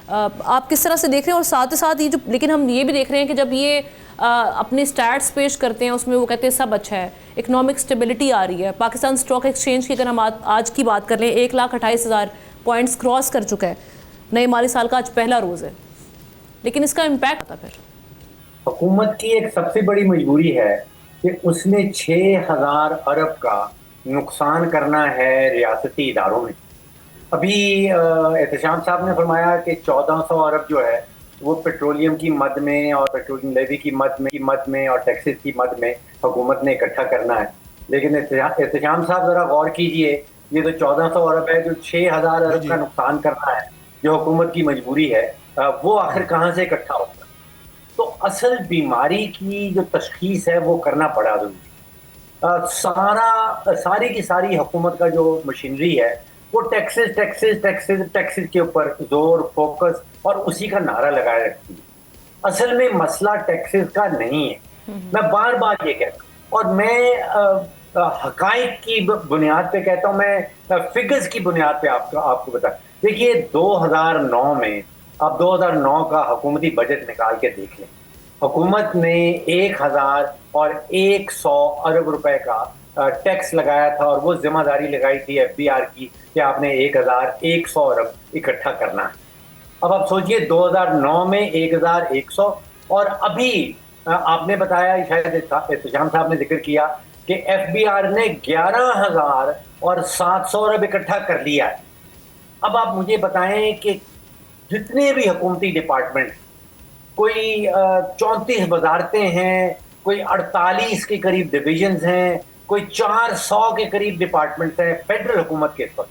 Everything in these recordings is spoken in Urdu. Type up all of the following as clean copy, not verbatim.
آپ کس طرح سے دیکھ رہے ہیں؟ اور ساتھ ساتھ یہ جو لیکن ہم یہ بھی دیکھ رہے ہیں کہ جب یہ اپنے سٹیٹس پیش کرتے ہیں اس میں وہ کہتے ہیں سب اچھا ہے، اکنامک سٹیبلٹی آ رہی ہے. پاکستان سٹاک ایکسچینج کی اگر ہم آج کی بات کر لیں 1,28,000 پوائنٹس کراس کر چکا ہے، نئے مالی سال کا آج پہلا روز ہے، لیکن اس کا امپیکٹ آتا پھر حکومت کی ایک سب سے بڑی مجبوری ہے کہ اس نے 6,000 ارب کا نقصان کرنا ہے ریاستی اداروں میں. ابھی احتشام صاحب نے فرمایا کہ 1,400 ارب جو ہے وہ پیٹرولیم کی مد میں اور پیٹرولیم لیوی کی مد میں اور ٹیکسز کی مد میں حکومت نے اکٹھا کرنا ہے. لیکن احتشام صاحب ذرا غور کیجئے، یہ تو 1,400 ارب ہے جو 6,000 ارب کا نقصان کرنا ہے جو حکومت کی مجبوری ہے، وہ آخر کہاں سے اکٹھا ہوگا؟ تو اصل بیماری کی جو تشخیص ہے وہ کرنا پڑا ضروری. ساری کی ساری حکومت کا جو مشینری ہے وہ ٹیکسز ٹیکسز ٹیکسز ٹیکسز کے اوپر زور، فوکس اور اسی کا نعرہ لگائے رکھتی ہے. اصل میں مسئلہ ٹیکسز کا نہیں ہے، میں بار بار یہ کہتا ہوں، اور میں حقائق کی بنیاد پہ کہتا ہوں، میں فگرز کی بنیاد پہ آپ کو بتا. دیکھیے 2009 میں، آپ 2009 کا حکومتی بجٹ نکال کے دیکھ لیں، حکومت نے 1,100 ارب روپے کا ٹیکس لگایا تھا، اور وہ ذمہ داری لگائی تھی ایف بی آر کی کہ آپ نے 1,100 ارب اکٹھا کرنا ہے. اب آپ سوچئے 2009 میں 1,100، اور ابھی آپ نے بتایا، شاید احتشام صاحب نے ذکر کیا کہ ایف بی آر نے 11,700 ارب اکٹھا کر لیا ہے. اب آپ مجھے بتائیں کہ جتنے بھی حکومتی ڈپارٹمنٹ، کوئی 34 وزارتیں ہیں، کوئی 48 کے قریب ڈویژنز ہیں، کوئی 400 کے قریب ڈپارٹمنٹس ہیں فیڈرل حکومت کے وقت،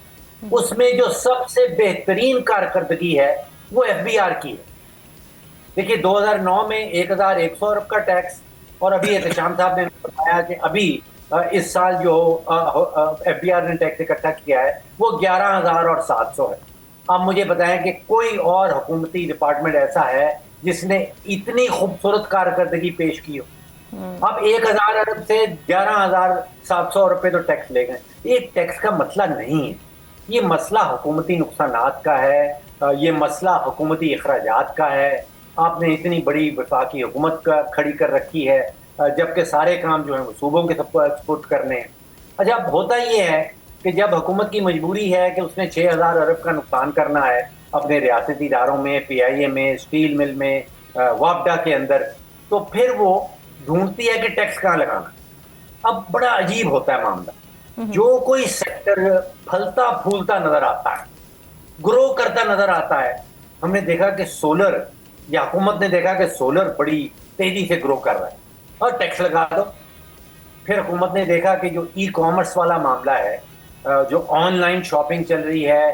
اس میں جو سب سے بہترین کارکردگی ہے وہ ایف بی آر کی ہے. دیکھیے 2009 میں 1,100 ارب کا ٹیکس، اور ابھی احتشام صاحب نے بتایا کہ ابھی اس سال جو ایف بی آر نے ٹیکس اکٹھا کیا ہے وہ 11,700 ہے. آپ مجھے بتائیں کہ کوئی اور حکومتی ڈپارٹمنٹ ایسا ہے جس نے اتنی خوبصورت کارکردگی پیش کی ہو؟ اب 1,000 ارب سے 11,700 روپے تو ٹیکس لے گئے. یہ ایک ٹیکس کا مسئلہ نہیں ہے، یہ مسئلہ حکومتی نقصانات کا ہے، یہ مسئلہ حکومتی اخراجات کا ہے. آپ نے اتنی بڑی وفاقی حکومت کھڑی کر رکھی ہے، جبکہ سارے کام جو ہیں وہ صوبوں کے سب کو ایکسپورٹ کرنے ہیں. اچھا، اب ہوتا یہ ہے کہ جب حکومت کی مجبوری ہے کہ اس نے 6,000 ارب کا نقصان کرنا ہے اپنے ریاستی اداروں میں، پی آئی اے میں، اسٹیل مل میں، وابڈا کے اندر، تو پھر وہ ڈھونڈتی ہے کہ ٹیکس کہاں لگانا. اب بڑا عجیب ہوتا ہے معاملہ، جو کوئی سیکٹر پھلتا پھولتا نظر آتا ہے، گرو کرتا نظر آتا ہے. ہم نے دیکھا کہ سولر، یا حکومت نے دیکھا کہ سولر بڑی تیزی سے گرو کر رہا ہے اور ٹیکس لگا دو. پھر حکومت نے دیکھا کہ جو ای کامرس والا معاملہ ہے، جو آن لائن شاپنگ چل رہی ہے،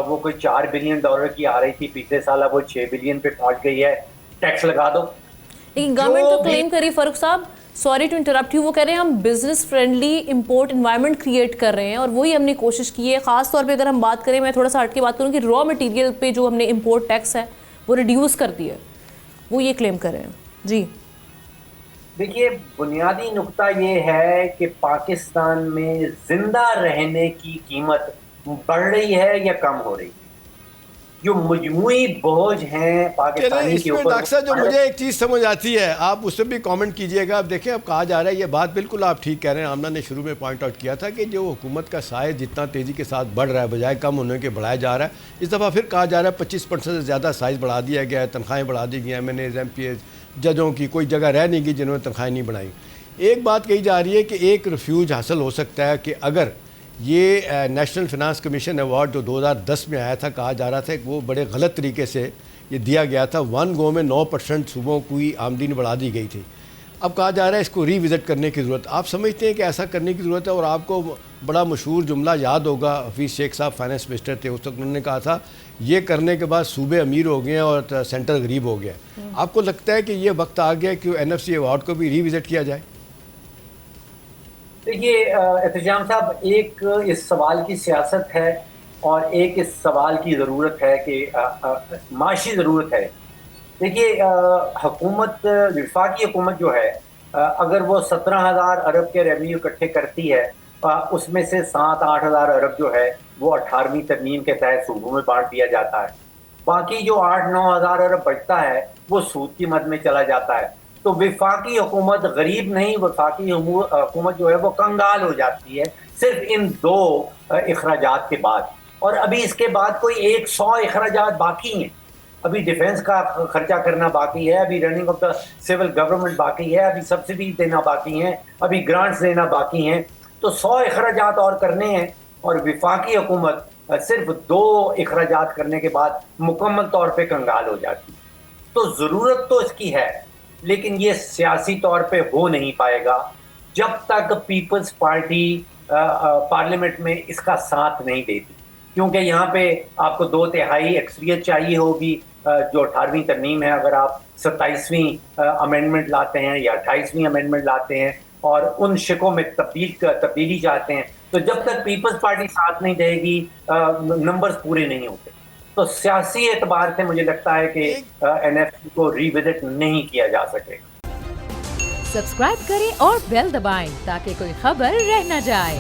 وہ کوئی $4 بلین کی آ رہی تھی پچھلے سال، اب وہ 6 بلین پہ پہنچ گئی ہے، ٹیکس لگا دو. لیکن گورنمنٹ تو کلیم کری، فاروق صاحب سوری ٹو انٹرپٹ یو، وہ کہہ رہے ہیں ہم business friendly import environment create کر رہے ہیں، اور وہی ہم نے کوشش کی ہے. خاص طور پہ اگر ہم بات کریں، میں تھوڑا سا ہٹ کے بات کروں کہ را مٹیریل پہ جو ہم نے امپورٹ ٹیکس ہے وہ ریڈیوس کر دیا ہے، وہ یہ کلیم کر رہے ہیں. جی دیکھیے، بنیادی نقطہ یہ ہے کہ پاکستان میں زندہ رہنے کی قیمت بڑھ رہی ہے یا کم ہو رہی ہے؟ جو مجموعی بوجھ ہیں پاکستانی اس کے میں اوپر، ڈاکٹر صاحب جو مجھے ایک چیز سمجھ آتی ہے، آپ اس سے بھی کامنٹ کیجئے گا. اب دیکھیں، اب کہا جا رہا ہے، یہ بات بالکل آپ ٹھیک کہہ رہے ہیں، آمنہ نے شروع میں پوائنٹ آؤٹ کیا تھا کہ جو حکومت کا سائز جتنا تیزی کے ساتھ بڑھ رہا ہے بجائے کم ہونے کے بڑھایا جا رہا ہے. اس دفعہ پھر کہا جا رہا ہے 25% سے زیادہ سائز بڑھا دیا گیا ہے، تنخواہیں بڑھا دی گئی ہیں، MNAs MPs ججوں کی کوئی جگہ رہ نہیں گئی جنہوں نے تنخواہیں نہیں بڑھائیں. ایک بات کہی جا رہی ہے کہ ایک ریفیوج حاصل ہو سکتا ہے کہ اگر یہ نیشنل فنانس کمیشن ایوارڈ جو 2010 میں آیا تھا، کہا جا رہا تھا کہ وہ بڑے غلط طریقے سے یہ دیا گیا تھا، 1 گو میں 9% صوبوں کی آمدنی بڑھا دی گئی تھی. اب کہا جا رہا ہے اس کو ری وزٹ کرنے کی ضرورت. آپ سمجھتے ہیں کہ ایسا کرنے کی ضرورت ہے؟ اور آپ کو بڑا مشہور جملہ یاد ہوگا، حفیظ شیخ صاحب فائنانس منسٹر تھے اس وقت، انہوں نے کہا تھا یہ کرنے کے بعد صوبے امیر ہو گئے ہیں اور سینٹر غریب ہو گیا. آپ کو لگتا ہے کہ یہ وقت آ گیا کہ NFC ایوارڈ کو بھی ری وزٹ کیا جائے؟ دیکھیے احتشام صاحب، ایک اس سوال کی سیاست ہے اور ایک اس سوال کی ضرورت ہے کہ معاشی ضرورت ہے. دیکھیے حکومت، وفاقی حکومت جو ہے، اگر وہ 17,000 ارب کے ریونیو اکٹھے کرتی ہے، اس میں سے 7-8 ہزار ارب جو ہے وہ 18ویں ترمیم کے تحت صوبوں میں بانٹ دیا جاتا ہے. باقی جو 8-9 ہزار ارب بچتا ہے وہ سود کی مد میں چلا جاتا ہے. تو وفاقی حکومت غریب نہیں، وفاقی حکومت جو ہے وہ کنگال ہو جاتی ہے صرف ان 2 اخراجات کے بعد. اور ابھی اس کے بعد کوئی 100 اخراجات باقی ہیں. ابھی ڈیفنس کا خرچہ کرنا باقی ہے، ابھی running of the civil government باقی ہے، ابھی سبسڈی دینا باقی ہیں، ابھی گرانٹس دینا باقی ہیں. تو 100 اخراجات اور کرنے ہیں، اور وفاقی حکومت صرف 2 اخراجات کرنے کے بعد مکمل طور پہ کنگال ہو جاتی. تو ضرورت تو اس کی ہے، لیکن یہ سیاسی طور پہ ہو نہیں پائے گا جب تک پیپلز پارٹی پارلیمنٹ میں اس کا ساتھ نہیں دیتی. کیونکہ یہاں پہ آپ کو 2/3 اکثریت چاہیے ہوگی. جو 18ویں ترمیم ہے، اگر آپ 27ویں امینڈمنٹ لاتے ہیں یا 28ویں امینڈمنٹ لاتے ہیں اور ان شکوں میں تبدیلی چاہتے ہیں، تو جب تک پیپلز پارٹی ساتھ نہیں دے گی نمبرز پورے نہیں ہوتے. تو سیاسی اعتبار سے مجھے لگتا ہے کہ NFC کو ری وزٹ نہیں کیا جا سکے گا. سبسکرائب کریں اور بیل دبائیں تاکہ کوئی خبر رہ نہ جائے.